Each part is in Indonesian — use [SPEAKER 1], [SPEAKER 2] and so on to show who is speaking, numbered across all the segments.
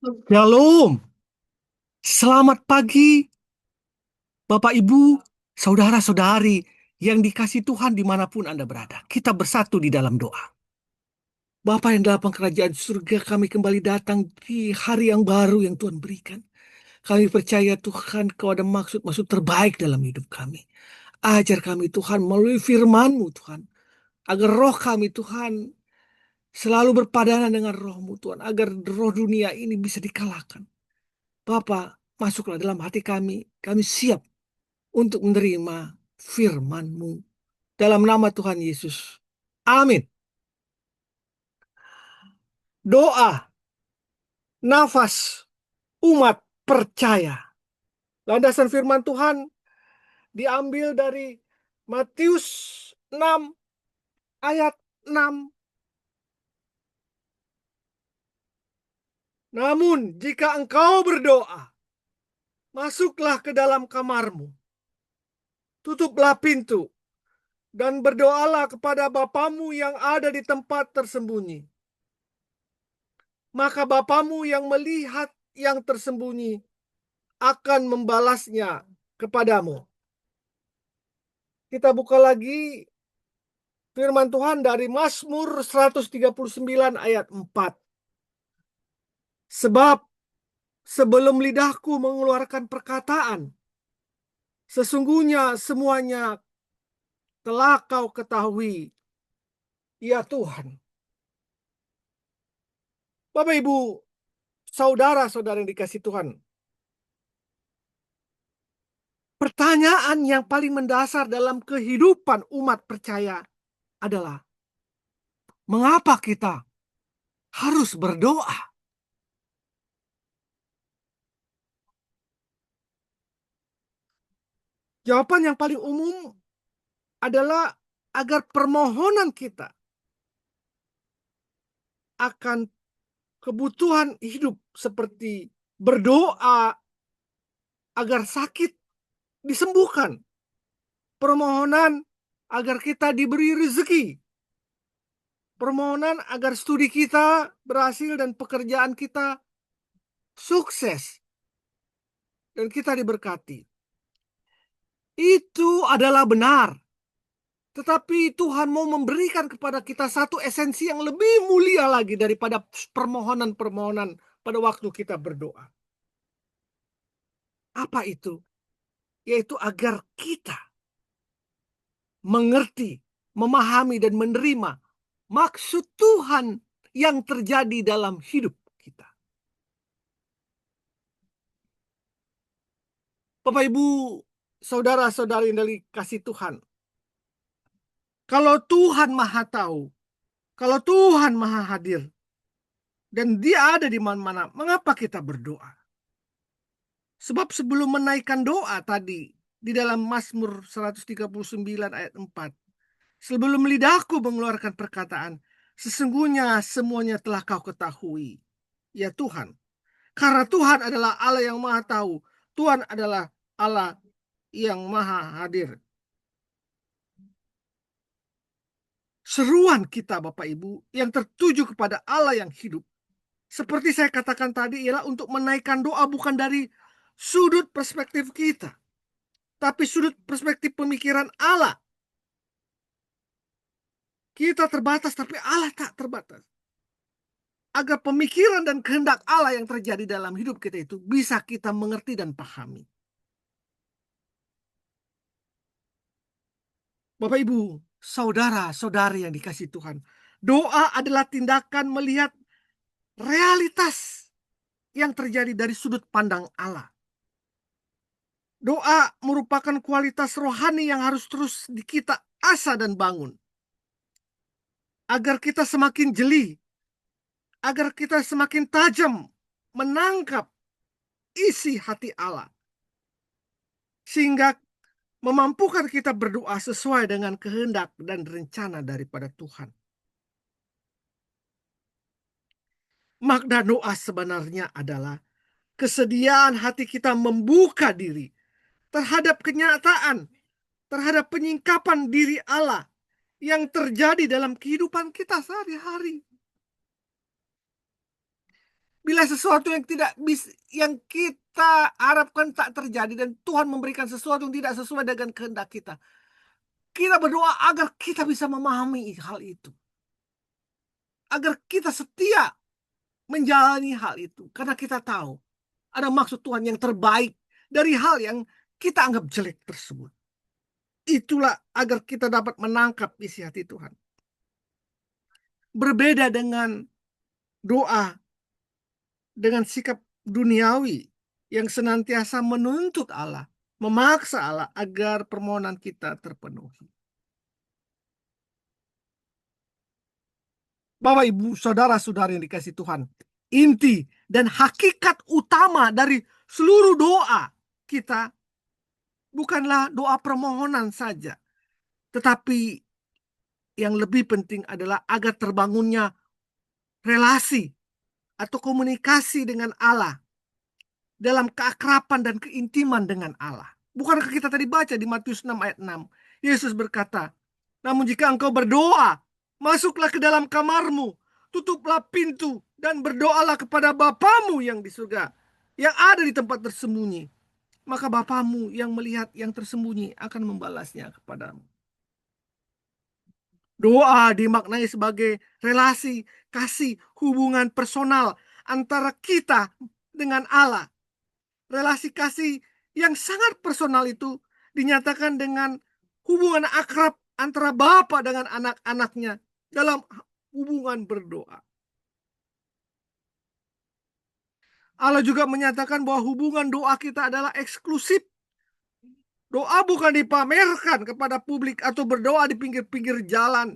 [SPEAKER 1] Shalom, selamat pagi Bapak Ibu, saudara-saudari yang dikasih Tuhan dimanapun Anda berada. Kita bersatu di dalam doa. Bapa yang dalam kerajaan surga, kami kembali datang di hari yang baru yang Tuhan berikan. Kami percaya Tuhan Kau ada maksud-maksud terbaik dalam hidup kami. Ajar kami Tuhan melalui firman-Mu Tuhan. Agar roh kami Tuhan selalu berpadanan dengan roh-Mu Tuhan. Agar roh dunia ini bisa dikalahkan. Bapa, masuklah dalam hati kami. Kami siap untuk menerima firman-Mu. Dalam nama Tuhan Yesus. Amin. Doa, nafas, umat percaya. Landasan firman Tuhan diambil dari Matius 6 ayat 6. Namun jika engkau berdoa, masuklah ke dalam kamarmu, tutuplah pintu, dan berdoalah kepada Bapamu yang ada di tempat tersembunyi. Maka Bapamu yang melihat yang tersembunyi akan membalasnya kepadamu. Kita buka lagi firman Tuhan dari Mazmur 139 ayat 4. Sebab sebelum lidahku mengeluarkan perkataan, sesungguhnya semuanya telah kau ketahui, ya Tuhan. Bapak Ibu, saudara-saudara yang dikasih Tuhan. Pertanyaan yang paling mendasar dalam kehidupan umat percaya adalah, mengapa kita harus berdoa? Jawaban yang paling umum adalah agar permohonan kita akan kebutuhan hidup seperti berdoa agar sakit disembuhkan, permohonan agar kita diberi rezeki, permohonan agar studi kita berhasil dan pekerjaan kita sukses dan kita diberkati. Itu adalah benar. Tetapi Tuhan mau memberikan kepada kita satu esensi yang lebih mulia lagi daripada permohonan-permohonan pada waktu kita berdoa. Apa itu? Yaitu agar kita mengerti, memahami, dan menerima maksud Tuhan yang terjadi dalam hidup kita. Bapak Ibu, saudara-saudari yang dikasih Tuhan. Kalau Tuhan Maha Tahu, kalau Tuhan Maha Hadir, dan Dia ada di mana-mana, mengapa kita berdoa? Sebab sebelum menaikkan doa tadi di dalam Mazmur 139 ayat 4, sebelum lidahku mengeluarkan perkataan, sesungguhnya semuanya telah kau ketahui, ya Tuhan. Karena Tuhan adalah Allah yang Maha Tahu. Tuhan adalah Allah yang Maha Hadir. Seruan kita Bapak Ibu yang tertuju kepada Allah yang hidup, seperti saya katakan tadi, ialah untuk menaikkan doa bukan dari sudut perspektif kita, tapi sudut perspektif pemikiran Allah. Kita terbatas, tapi Allah tak terbatas. Agar pemikiran dan kehendak Allah yang terjadi dalam hidup kita itu bisa kita mengerti dan pahami. Bapak Ibu, saudara-saudari yang dikasih Tuhan, doa adalah tindakan melihat realitas yang terjadi dari sudut pandang Allah. Doa merupakan kualitas rohani yang harus terus kita asah dan bangun. Agar kita semakin jeli, agar kita semakin tajam menangkap isi hati Allah. Sehingga memampukan kita berdoa sesuai dengan kehendak dan rencana daripada Tuhan. Makna doa sebenarnya adalah kesediaan hati kita membuka diri terhadap kenyataan, terhadap penyingkapan diri Allah yang terjadi dalam kehidupan kita sehari-hari. Bila sesuatu yang tidak bisa, yang kita harapkan tak terjadi, dan Tuhan memberikan sesuatu yang tidak sesuai dengan kehendak kita, kita berdoa agar kita bisa memahami hal itu, agar kita setia menjalani hal itu, karena kita tahu ada maksud Tuhan yang terbaik dari hal yang kita anggap jelek tersebut. Itulah agar kita dapat menangkap isi hati Tuhan. Berbeda dengan doa dengan sikap duniawi yang senantiasa menuntut Allah, memaksa Allah agar permohonan kita terpenuhi. Bapak, Ibu, saudara-saudara yang dikasihi Tuhan, inti dan hakikat utama dari seluruh doa kita bukanlah doa permohonan saja, tetapi yang lebih penting adalah agar terbangunnya relasi atau komunikasi dengan Allah dalam keakraban dan keintiman dengan Allah. Bukankah kita tadi baca di Matius 6 ayat 6? Yesus berkata, namun jika engkau berdoa, masuklah ke dalam kamarmu, tutuplah pintu, dan berdoalah kepada Bapamu yang di surga, yang ada di tempat tersembunyi. Maka Bapamu yang melihat yang tersembunyi akan membalasnya kepadamu. Doa dimaknai sebagai relasi, kasih, hubungan personal antara kita dengan Allah. Relasi kasih yang sangat personal itu dinyatakan dengan hubungan akrab antara Bapa dengan anak-anaknya dalam hubungan berdoa. Allah juga menyatakan bahwa hubungan doa kita adalah eksklusif. Doa bukan dipamerkan kepada publik atau berdoa di pinggir-pinggir jalan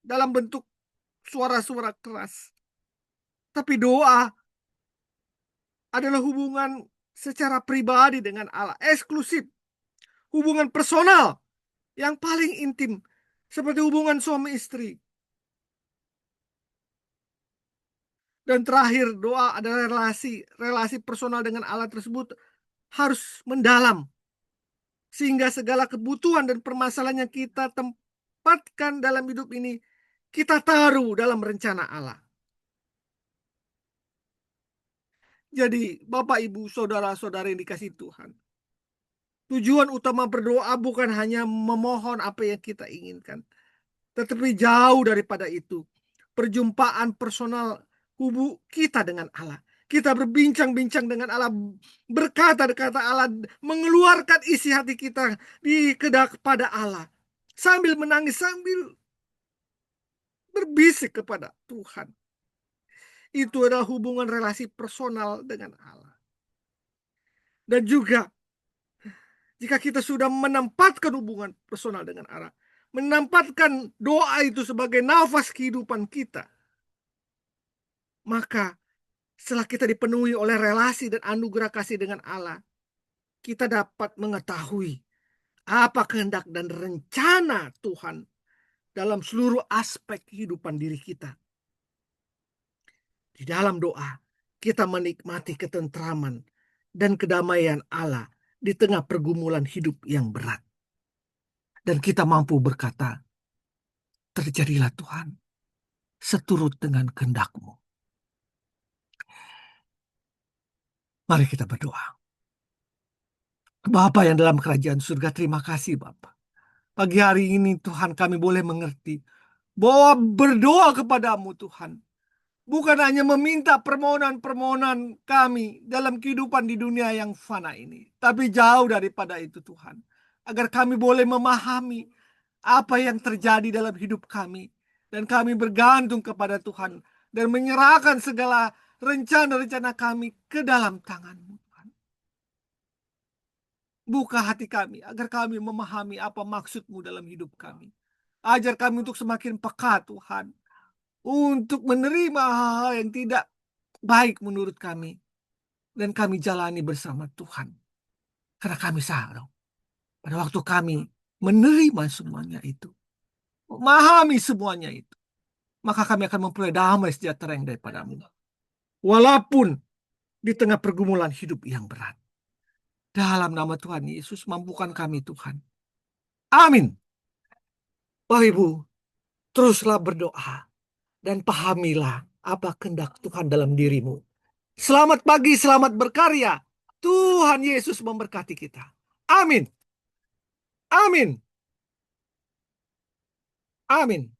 [SPEAKER 1] dalam bentuk suara-suara keras. Tapi doa adalah hubungan secara pribadi dengan Allah, eksklusif, hubungan personal yang paling intim, seperti hubungan suami istri. Dan terakhir, doa adalah relasi personal dengan Allah tersebut harus mendalam, sehingga segala kebutuhan dan permasalahan yang kita tempatkan dalam hidup ini, kita taruh dalam rencana Allah. Jadi Bapak, Ibu, saudara-saudara yang dikasihi Tuhan, tujuan utama berdoa bukan hanya memohon apa yang kita inginkan, tetapi jauh daripada itu, perjumpaan personal kita dengan Allah. Kita berbincang-bincang dengan Allah, berkata-kata Allah, mengeluarkan isi hati kita kepada Allah, sambil menangis, sambil berbisik kepada Tuhan. Itu adalah hubungan relasi personal dengan Allah. Dan juga jika kita sudah menempatkan hubungan personal dengan Allah, menempatkan doa itu sebagai nafas kehidupan kita, maka setelah kita dipenuhi oleh relasi dan anugerah kasih dengan Allah, kita dapat mengetahui apa kehendak dan rencana Tuhan dalam seluruh aspek kehidupan diri kita. Di dalam doa, kita menikmati ketentraman dan kedamaian Allah di tengah pergumulan hidup yang berat. Dan kita mampu berkata, terjadilah Tuhan, seturut dengan kehendak-Mu. Mari kita berdoa. Bapa yang dalam kerajaan surga, terima kasih Bapa. Pagi hari ini Tuhan, kami boleh mengerti bahwa berdoa kepadamu Tuhan bukan hanya meminta permohonan-permohonan kami dalam kehidupan di dunia yang fana ini, tapi jauh daripada itu Tuhan, agar kami boleh memahami apa yang terjadi dalam hidup kami, dan kami bergantung kepada Tuhan dan menyerahkan segala rencana-rencana kami ke dalam tangan-Mu. Buka hati kami agar kami memahami apa maksud-Mu dalam hidup kami. Ajar kami untuk semakin peka Tuhan, untuk menerima hal-hal yang tidak baik menurut kami, dan kami jalani bersama Tuhan. Karena kami sadar pada waktu kami menerima semuanya itu, memahami semuanya itu, maka kami akan memperoleh damai sejahtera yang daripada-Mu. Walaupun di tengah pergumulan hidup yang berat. Dalam nama Tuhan Yesus, mampukan kami Tuhan. Amin. Bapak Ibu, teruslah berdoa dan pahamilah apa kehendak Tuhan dalam dirimu. Selamat pagi, selamat berkarya. Tuhan Yesus memberkati kita. Amin. Amin. Amin.